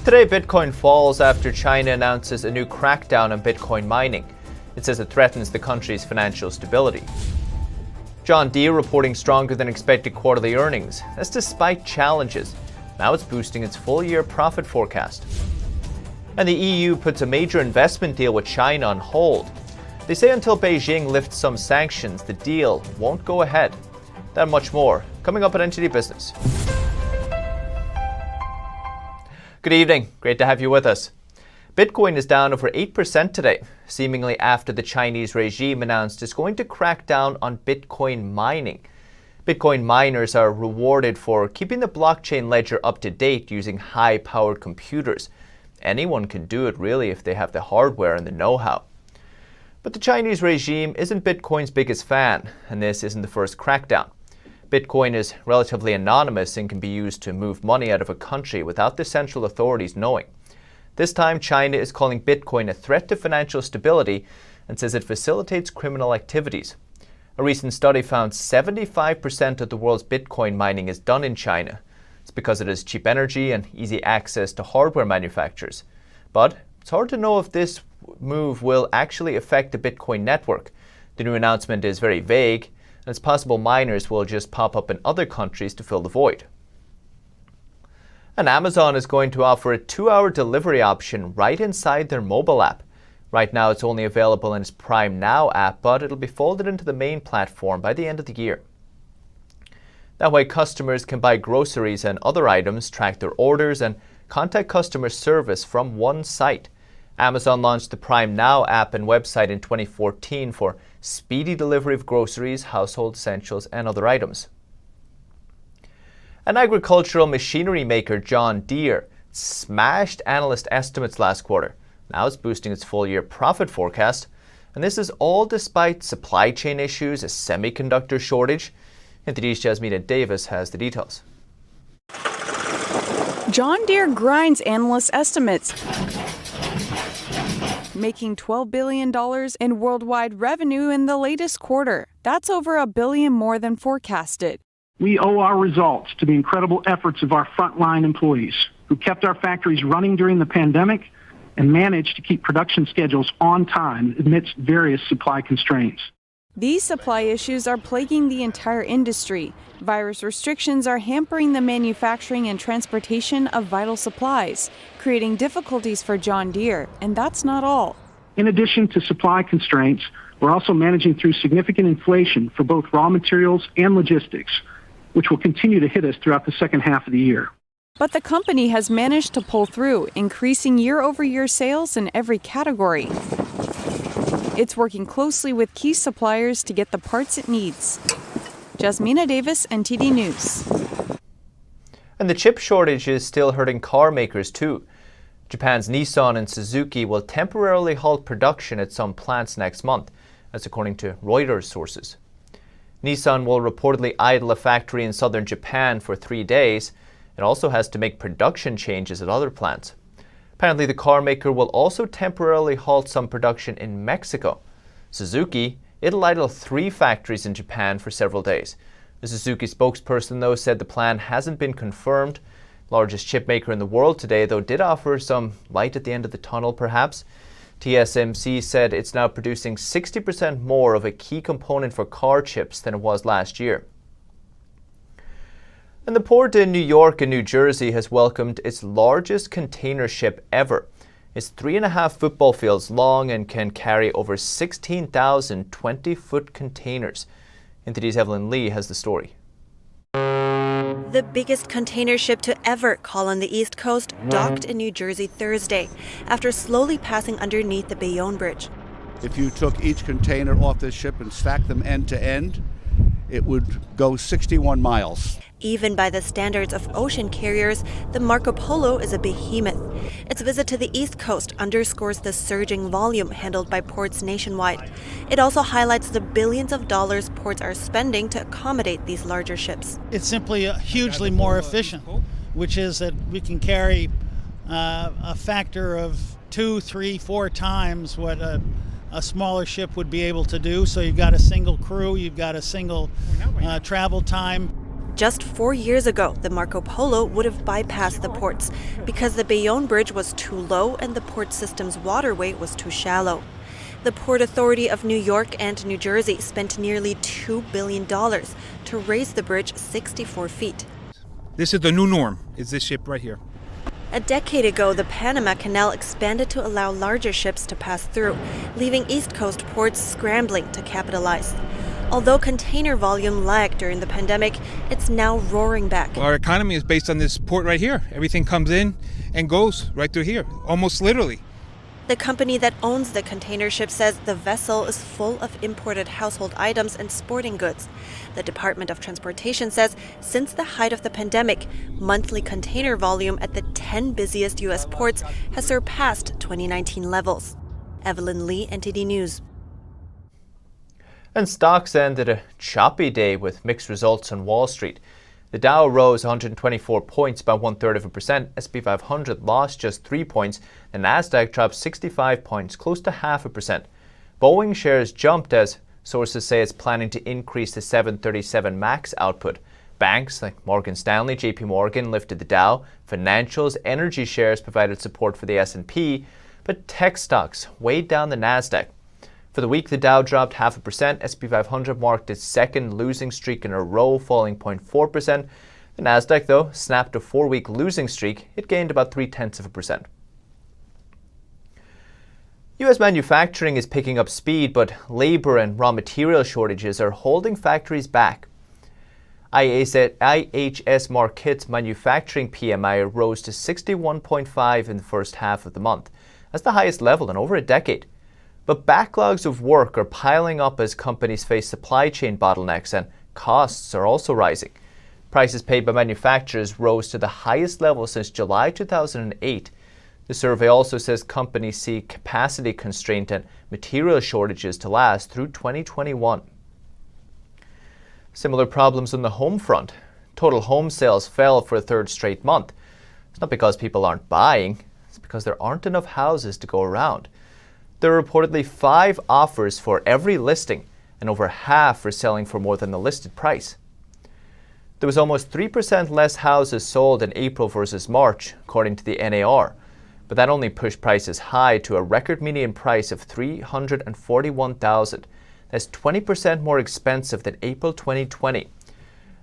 Today, Bitcoin falls after China announces a new crackdown on Bitcoin mining. It says it threatens the country's financial stability. John Deere reporting stronger than expected quarterly earnings. That's despite challenges. Now it's boosting its full-year profit forecast. And the EU puts a major investment deal with China on hold. They say until Beijing lifts some sanctions, the deal won't go ahead. That and much more coming up at NTD Business. Good evening. Great to have you with us. Bitcoin is down over 8% today, seemingly after the Chinese regime announced it's going to crack down on Bitcoin mining. Bitcoin miners are rewarded for keeping the blockchain ledger up to date using high-powered computers. Anyone can do it really if they have the hardware and the know-how. But the Chinese regime isn't Bitcoin's biggest fan, and this isn't the first crackdown. Bitcoin is relatively anonymous and can be used to move money out of a country without the central authorities knowing. This time, China is calling Bitcoin a threat to financial stability and says it facilitates criminal activities. A recent study found 75% of the world's Bitcoin mining is done in China. It's because it has cheap energy and easy access to hardware manufacturers. But it's hard to know if this move will actually affect the Bitcoin network. The new announcement is very vague, and it's possible miners will just pop up in other countries to fill the void. And Amazon is going to offer a 2-hour delivery option right inside their mobile app. Right now it's only available in its Prime Now app, but it'll be folded into the main platform by the end of the year. That way customers can buy groceries and other items, track their orders, and contact customer service from one site. Amazon launched the Prime Now app and website in 2014 for speedy delivery of groceries, household essentials, and other items. An agricultural machinery maker, John Deere, smashed analyst estimates last quarter. Now it's boosting its full-year profit forecast. And this is all despite supply chain issues, a semiconductor shortage. NTD's Jasmina Davis has the details. John Deere grinds analyst estimates, making $12 billion in worldwide revenue in the latest quarter. That's over $1 billion more than forecasted. We owe our results to the incredible efforts of our frontline employees who kept our factories running during the pandemic and managed to keep production schedules on time amidst various supply constraints. These supply issues are plaguing the entire industry. Virus restrictions are hampering the manufacturing and transportation of vital supplies, creating difficulties for John Deere, and that's not all. In addition to supply constraints, we're also managing through significant inflation for both raw materials and logistics, which will continue to hit us throughout the second half of the year. But the company has managed to pull through, increasing year-over-year sales in every category. It's working closely with key suppliers to get the parts it needs. Jasmina Davis, NTD News. And the chip shortage is still hurting car makers too. Japan's Nissan and Suzuki will temporarily halt production at some plants next month. That's according to Reuters sources. Nissan will reportedly idle a factory in southern Japan for 3 days. It also has to make production changes at other plants. Apparently, the car maker will also temporarily halt some production in Mexico. Suzuki, it'll idle 3 factories in Japan for several days. The Suzuki spokesperson, though, said the plan hasn't been confirmed. Largest chip maker in the world today, though, did offer some light at the end of the tunnel, perhaps. TSMC said it's now producing 60% more of a key component for car chips than it was last year. And the port in New York and New Jersey has welcomed its largest container ship ever. It's 3.5 football fields long and can carry over 16,000 20-foot containers. NTD's Evelyn Lee has the story. The biggest container ship to ever call on the East Coast docked in New Jersey Thursday after slowly passing underneath the Bayonne Bridge. If you took each container off this ship and stacked them end to end, it would go 61 miles. Even by the standards of ocean carriers, the Marco Polo is a behemoth. Its visit to the East Coast underscores the surging volume handled by ports nationwide. It also highlights the billions of dollars ports are spending to accommodate these larger ships. It's simply hugely more efficient, which is that we can carry a factor of 2, 3, 4 times what a smaller ship would be able to do. So you've got a single crew, you've got a single travel time. Just 4 years ago, the Marco Polo would have bypassed the ports because the Bayonne Bridge was too low and the port system's waterway was too shallow. The Port Authority of New York and New Jersey spent nearly $2 billion to raise the bridge 64 feet. This is the new norm, is this ship right here. A decade ago, the Panama Canal expanded to allow larger ships to pass through, leaving East Coast ports scrambling to capitalize. Although container volume lagged during the pandemic, it's now roaring back. Our economy is based on this port right here. Everything comes in and goes right through here, almost literally. The company that owns the container ship says the vessel is full of imported household items and sporting goods. The Department of Transportation says since the height of the pandemic, monthly container volume at the 10 busiest U.S. ports has surpassed 2019 levels. Evelyn Lee, NTD News. And stocks ended a choppy day with mixed results on Wall Street. The Dow rose 124 points, about 1/3%. S&P 500 lost just 3 points. The Nasdaq dropped 65 points, close to 0.5%. Boeing shares jumped as sources say it's planning to increase the 737 MAX output. Banks like Morgan Stanley, JP Morgan lifted the Dow. Financials, energy shares provided support for the S&P, but tech stocks weighed down the Nasdaq. For the week, the Dow dropped 0.5%. S&P 500 marked its second losing streak in a row, falling 0.4%. The Nasdaq, though, snapped a 4-week losing streak. It gained about 0.3%. U.S. manufacturing is picking up speed, but labor and raw material shortages are holding factories back. IHS Markit's manufacturing PMI rose to 61.5 in the first half of the month. That's the highest level in over a decade. But backlogs of work are piling up as companies face supply chain bottlenecks and costs are also rising. Prices paid by manufacturers rose to the highest level since July 2008. The survey also says companies see capacity constraint and material shortages to last through 2021. Similar problems on the home front. Total home sales fell for a third straight month. It's not because people aren't buying, it's because there aren't enough houses to go around. There are reportedly 5 offers for every listing, and over half are selling for more than the listed price. There was almost 3% less houses sold in April versus March, according to the NAR, but that only pushed prices high to a record median price of $341,000. That's 20% more expensive than April 2020.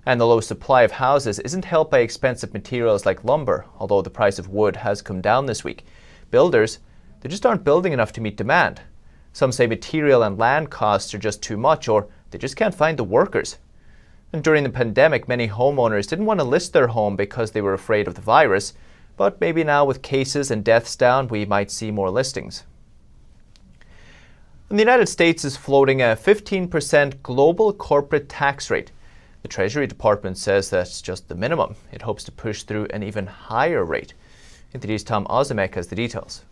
And the low supply of houses isn't helped by expensive materials like lumber, although the price of wood has come down this week. Builders, they just aren't building enough to meet demand. Some say material and land costs are just too much, or they just can't find the workers. And during the pandemic, many homeowners didn't want to list their home because they were afraid of the virus, but maybe now with cases and deaths down, we might see more listings. And the United States is floating a 15% global corporate tax rate. The Treasury Department says that's just the minimum. It hopes to push through an even higher rate. NTD's Tom Ozimek has the details.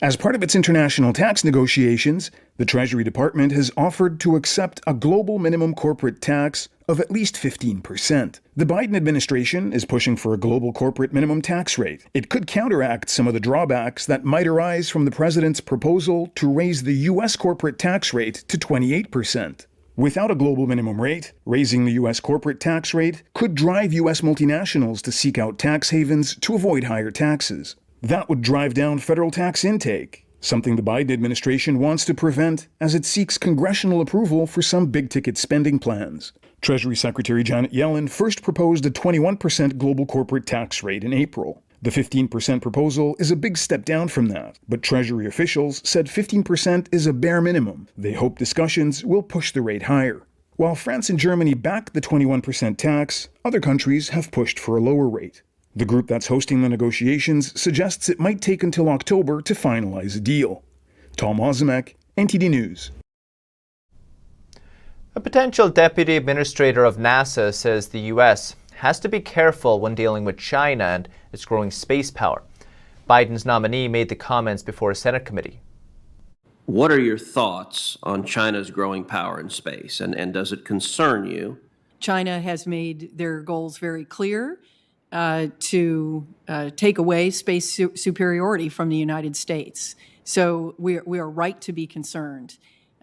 As part of its international tax negotiations, the Treasury Department has offered to accept a global minimum corporate tax of at least 15%. The Biden administration is pushing for a global corporate minimum tax rate. It could counteract some of the drawbacks that might arise from the president's proposal to raise the U.S. corporate tax rate to 28%. Without a global minimum rate, raising the U.S. corporate tax rate could drive U.S. multinationals to seek out tax havens to avoid higher taxes. That would drive down federal tax intake, something the Biden administration wants to prevent as it seeks congressional approval for some big-ticket spending plans. Treasury Secretary Janet Yellen first proposed a 21% global corporate tax rate in April. The 15% proposal is a big step down from that, but Treasury officials said 15% is a bare minimum. They hope discussions will push the rate higher. While France and Germany back the 21% tax, other countries have pushed for a lower rate. The group that's hosting the negotiations suggests it might take until October to finalize a deal. Tom Ozimek, NTD News. A potential deputy administrator of NASA says the U.S. has to be careful when dealing with China and its growing space power. Biden's nominee made the comments before a Senate committee. What are your thoughts on China's growing power in space, and does it concern you? China has made their goals very clear. To take away space superiority from the United States. So we are right to be concerned.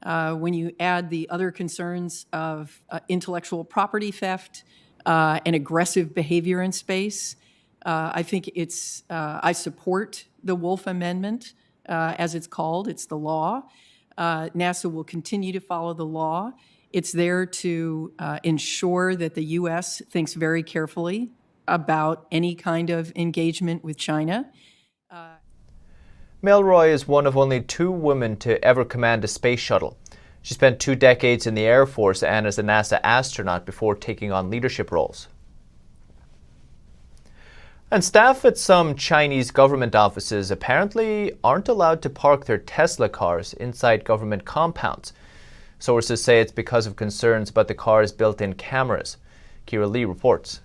When you add the other concerns of intellectual property theft, and aggressive behavior in space. I think I support the Wolf Amendment, as it's called. It's the law. NASA will continue to follow the law. It's there to ensure that the U.S. thinks very carefully about any kind of engagement with China. Melroy is one of only 2 women to ever command a space shuttle. She spent 2 decades in the Air Force and as a NASA astronaut before taking on leadership roles. And staff at some Chinese government offices apparently aren't allowed to park their Tesla cars inside government compounds. Sources say it's because of concerns about the car's built-in cameras. Kira Lee reports.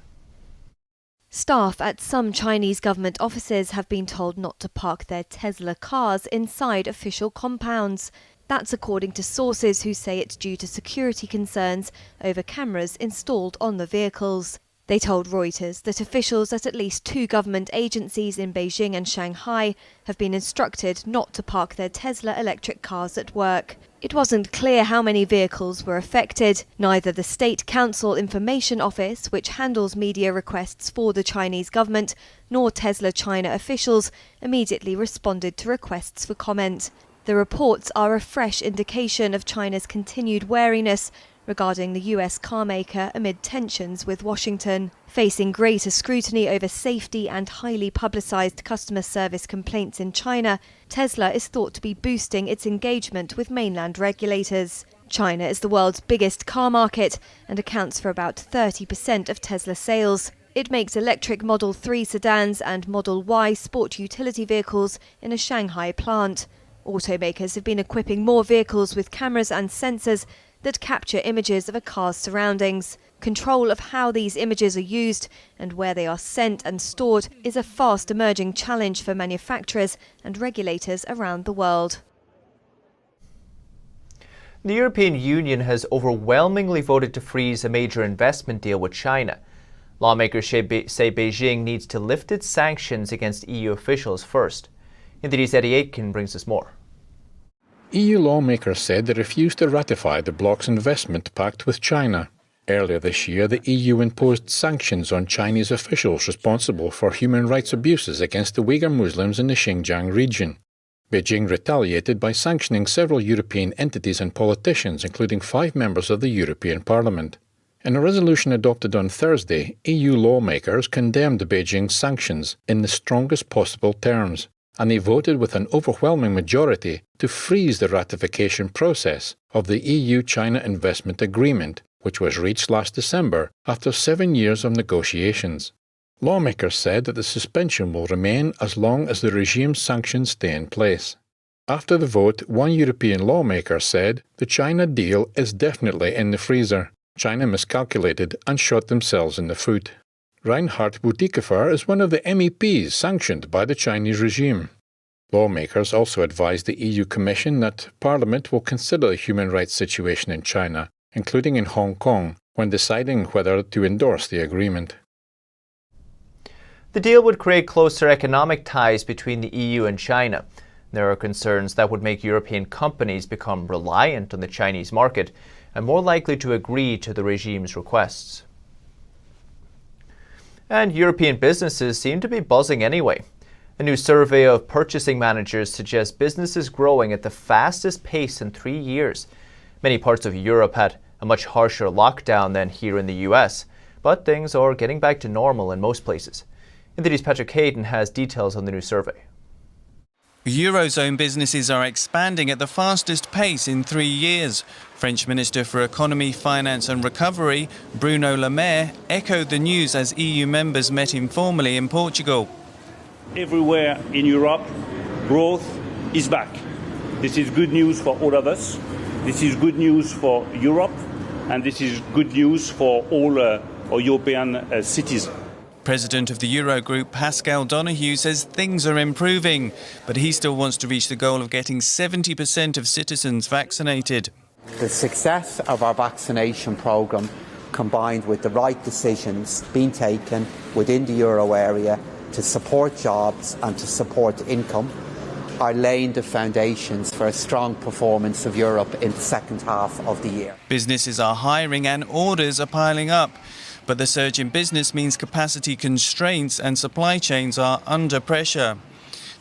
Staff at some Chinese government offices have been told not to park their Tesla cars inside official compounds. That's according to sources who say it's due to security concerns over cameras installed on the vehicles. They told Reuters that officials at least 2 government agencies in Beijing and Shanghai have been instructed not to park their Tesla electric cars at work. It wasn't clear how many vehicles were affected. Neither the State Council Information Office, which handles media requests for the Chinese government, nor Tesla China officials immediately responded to requests for comment. The reports are a fresh indication of China's continued wariness regarding the US carmaker amid tensions with Washington. Facing greater scrutiny over safety and highly publicized customer service complaints in China, Tesla is thought to be boosting its engagement with mainland regulators. China is the world's biggest car market and accounts for about 30% of Tesla sales. It makes electric Model 3 sedans and Model Y sport utility vehicles in a Shanghai plant. Automakers have been equipping more vehicles with cameras and sensors that capture images of a car's surroundings. Control of how these images are used and where they are sent and stored is a fast emerging challenge for manufacturers and regulators around the world. The European Union has overwhelmingly voted to freeze a major investment deal with China. Lawmakers say Beijing needs to lift its sanctions against EU officials first. NTD's Eddie Aitken brings us more. EU lawmakers said they refused to ratify the bloc's investment pact with China. Earlier this year, the EU imposed sanctions on Chinese officials responsible for human rights abuses against the Uyghur Muslims in the Xinjiang region. Beijing retaliated by sanctioning several European entities and politicians, including 5 members of the European Parliament. In a resolution adopted on Thursday, EU lawmakers condemned Beijing's sanctions in the strongest possible terms, and they voted with an overwhelming majority to freeze the ratification process of the EU-China Investment Agreement, which was reached last December after 7 years of negotiations. Lawmakers said that the suspension will remain as long as the regime's sanctions stay in place. After the vote, one European lawmaker said the China deal is definitely in the freezer. China miscalculated and shot themselves in the foot. Reinhard Bütikofer is one of the MEPs sanctioned by the Chinese regime. Lawmakers also advised the EU Commission that Parliament will consider the human rights situation in China, including in Hong Kong, when deciding whether to endorse the agreement. The deal would create closer economic ties between the EU and China. There are concerns that would make European companies become reliant on the Chinese market and more likely to agree to the regime's requests. And European businesses seem to be buzzing anyway. A new survey of purchasing managers suggests business is growing at the fastest pace in 3 years. Many parts of Europe had a much harsher lockdown than here in the US, but things are getting back to normal in most places. NTD's Patrick Hayden has details on the new survey. Eurozone businesses are expanding at the fastest pace in 3 years. French Minister for Economy, Finance and Recovery, Bruno Le Maire, echoed the news as EU members met informally in Portugal. Everywhere in Europe, growth is back. This is good news for all of us. This is good news for Europe, and this is good news for all our European citizens. President of the Eurogroup, Pascal Donoghue, says things are improving, but he still wants to reach the goal of getting 70% of citizens vaccinated. The success of our vaccination programme, combined with the right decisions being taken within the euro area to support jobs and to support income, are laying the foundations for a strong performance of Europe in the second half of the year. Businesses are hiring and orders are piling up. But the surge in business means capacity constraints and supply chains are under pressure.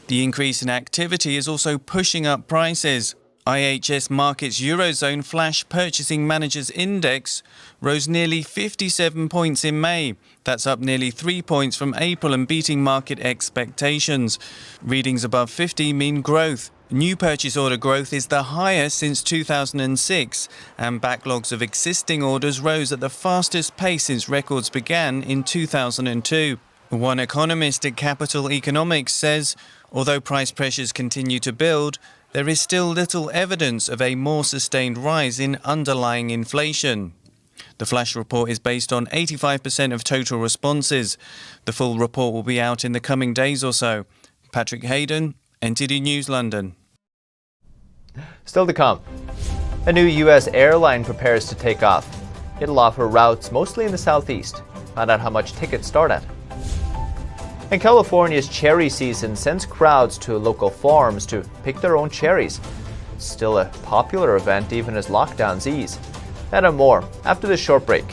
The increase in activity is also pushing up prices. IHS Markit's Eurozone Flash Purchasing Managers Index rose nearly 57 points in May. That's up nearly 3 points from April and beating market expectations. Readings above 50 mean growth. New purchase order growth is the highest since 2006, and backlogs of existing orders rose at the fastest pace since records began in 2002. One economist at Capital Economics says, although price pressures continue to build, there is still little evidence of a more sustained rise in underlying inflation. The flash report is based on 85% of total responses. The full report will be out in the coming days or so. Patrick Hayden, NTD News, London. Still to come. A new U.S. airline prepares to take off. It'll offer routes mostly in the southeast. Find out how much tickets start at. And California's cherry season sends crowds to local farms to pick their own cherries. It's still a popular event even as lockdowns ease. That and more after this short break.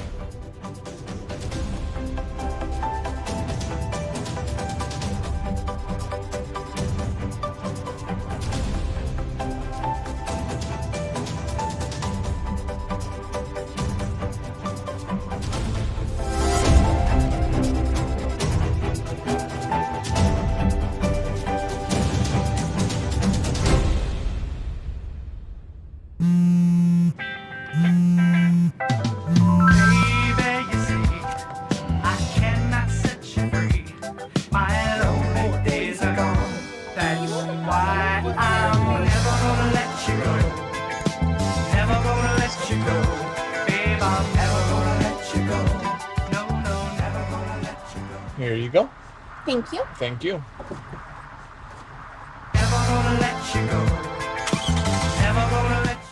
Here you go. Thank you. Thank you. Never gonna let you go. Never gonna let you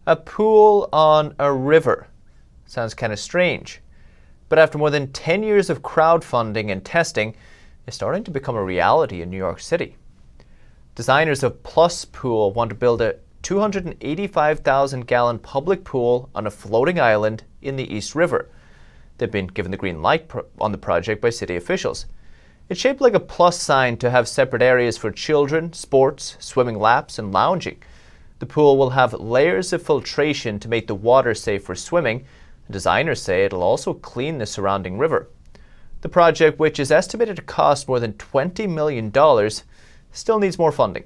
A pool on a river. Sounds kind of strange. But after more than 10 years of crowdfunding and testing, it's starting to become a reality in New York City. Designers of Plus Pool want to build a 285,000-gallon public pool on a floating island in the East River. They've been given the green light on the project by city officials. It's shaped like a plus sign to have separate areas for children, sports, swimming laps, and lounging. The pool will have layers of filtration to make the water safe for swimming. Designers say it'll also clean the surrounding river. The project, which is estimated to cost more than $20 million, still needs more funding.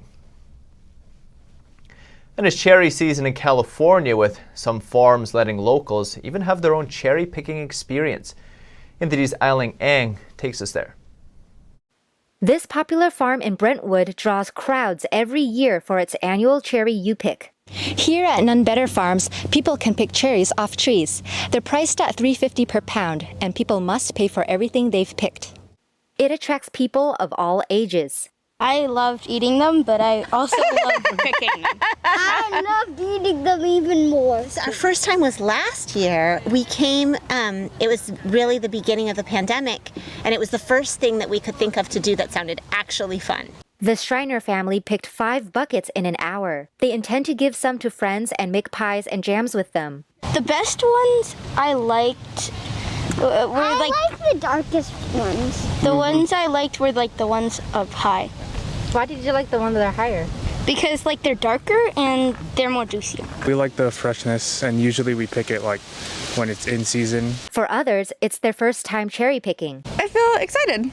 And it's cherry season in California, with some farms letting locals even have their own cherry picking experience. NTD's Eiling Ang takes us there. This popular farm in Brentwood draws crowds every year for its annual Cherry U-Pick. Here at None Better Farms, people can pick cherries off trees. They're priced at $3.50 per pound, and people must pay for everything they've picked. It attracts people of all ages. I loved eating them, but I also loved picking them. I loved eating them even more. So our first time was last year. We came, it was really the beginning of the pandemic, and it was the first thing that we could think of to do that sounded actually fun. The Schreiner family picked 5 buckets in an hour. They intend to give some to friends and make pies and jams with them. The best ones I liked were I like the darkest ones. The ones I liked were like the ones up high. Why did you like the ones that are higher? Because like they're darker and they're more juicy. We like the freshness, and usually we pick it like when it's in season. For others, it's their first time cherry picking. I feel excited.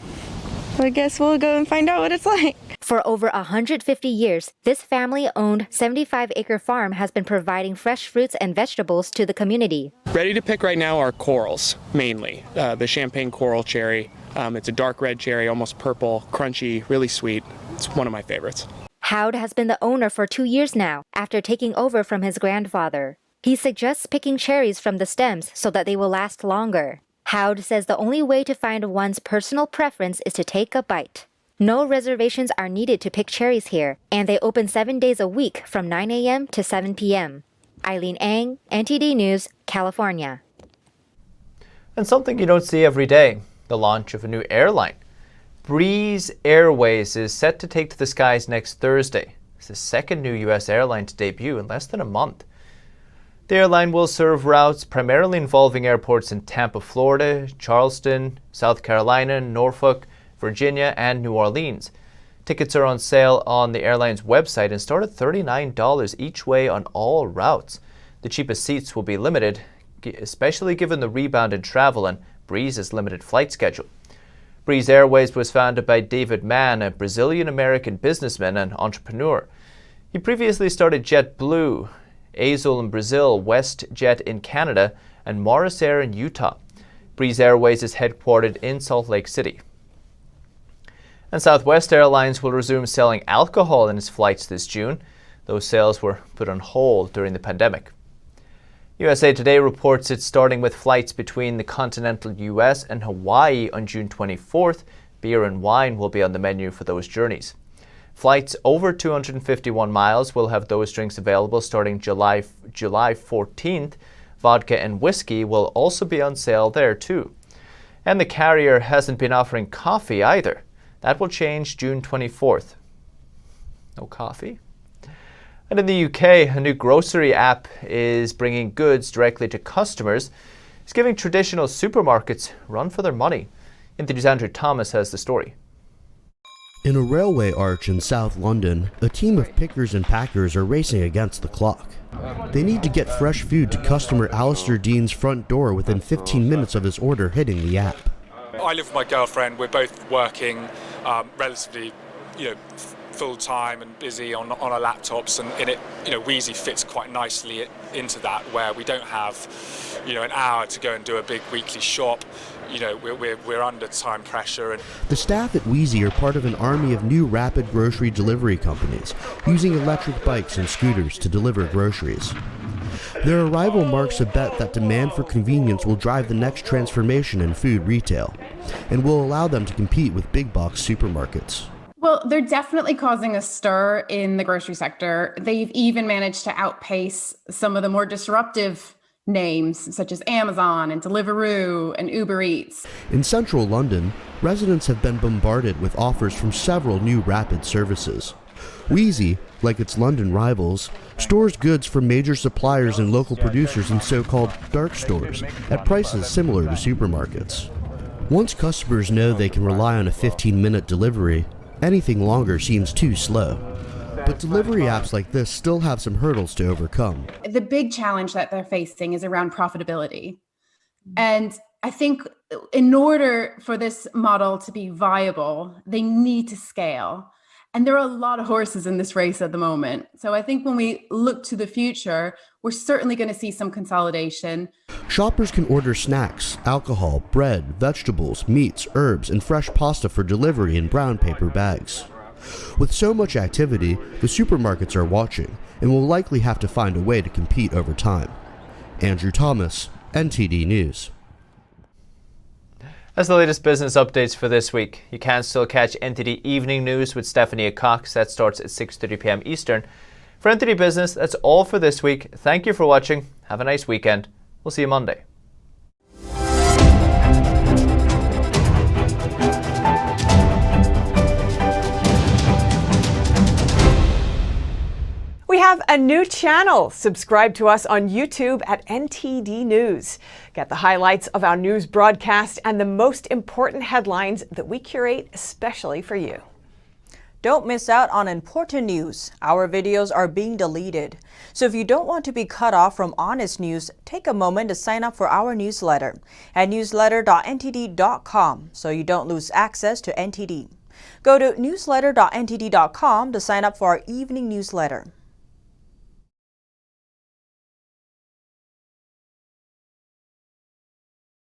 I guess we'll go and find out what it's like. For over 150 years, this family-owned 75-acre farm has been providing fresh fruits and vegetables to the community. Ready to pick right now are corals, mainly. The champagne coral cherry. It's a dark red cherry, almost purple, crunchy, really sweet. It's one of my favorites. Howd has been the owner for 2 years now, after taking over from his grandfather. He suggests picking cherries from the stems so that they will last longer. Howd says the only way to find one's personal preference is to take a bite. No reservations are needed to pick cherries here, and they open 7 days a week from 9 a.m. to 7 p.m. Eileen Ang, NTD News, California. And something you don't see every day, the launch of a new airline. Breeze Airways is set to take to the skies next Thursday. It's the second new U.S. airline to debut in less than a month. The airline will serve routes primarily involving airports in Tampa, Florida, Charleston, South Carolina, Norfolk, Virginia, and New Orleans. Tickets are on sale on the airline's website and start at $39 each way on all routes. The cheapest seats will be limited, especially given the rebound in travel and Breeze's limited flight schedule. Breeze Airways was founded by David Mann, a Brazilian-American businessman and entrepreneur. He previously started JetBlue, Azul in Brazil, WestJet in Canada, and Morris Air in Utah. Breeze Airways is headquartered in Salt Lake City. And Southwest Airlines will resume selling alcohol in its flights this June. Those sales were put on hold during the pandemic. USA Today reports it's starting with flights between the continental US and Hawaii on June 24th. Beer and wine will be on the menu for those journeys. Flights over 251 miles will have those drinks available starting July 14th. Vodka and whiskey will also be on sale there too. And the carrier hasn't been offering coffee either. That will change June 24th. No coffee? And in the UK, a new grocery app is bringing goods directly to customers. It's giving traditional supermarkets a run for their money. NTD's Andrew Thomas has the story. In a railway arch in South London, a team of pickers and packers are racing against the clock. They need to get fresh food to customer Alistair Dean's front door within 15 minutes of his order hitting the app. I live with my girlfriend. We're both working relatively, full time and busy on our laptops, and it, Wheezy fits quite nicely into that, where we don't have, an hour to go and do a big weekly shop. We're under time pressure. And the staff at Wheezy are part of an army of new rapid grocery delivery companies using electric bikes and scooters to deliver groceries. Their arrival marks a bet that demand for convenience will drive the next transformation in food retail and will allow them to compete with big box supermarkets. Well, they're definitely causing a stir in the grocery sector. They've even managed to outpace some of the more disruptive names such as Amazon and Deliveroo and Uber Eats. In central London, residents have been bombarded with offers from several new rapid services. Wheezy, like its London rivals, stores goods from major suppliers and local producers in so-called dark stores at prices similar to supermarkets. Once customers know they can rely on a 15-minute delivery, anything longer seems too slow. But delivery apps like this still have some hurdles to overcome. The big challenge that they're facing is around profitability. And I think in order for this model to be viable, they need to scale. And there are a lot of horses in this race at the moment. So I think when we look to the future, we're certainly going to see some consolidation. Shoppers can order snacks, alcohol, bread, vegetables, meats, herbs, and fresh pasta for delivery in brown paper bags. With so much activity, the supermarkets are watching and will likely have to find a way to compete over time. Andrew Thomas, NTD News. That's the latest business updates for this week. You can still catch NTD Evening News with Stephanie Cox. That starts at 6:30 p.m. Eastern. For NTD Business, that's all for this week. Thank you for watching. Have a nice weekend. We'll see you Monday. We have a new channel. Subscribe to us on YouTube at NTD News. Get the highlights of our news broadcast and the most important headlines that we curate especially for you. Don't miss out on important news. Our videos are being deleted. So if you don't want to be cut off from honest news, take a moment to sign up for our newsletter at newsletter.ntd.com so you don't lose access to NTD. Go to newsletter.ntd.com to sign up for our evening newsletter.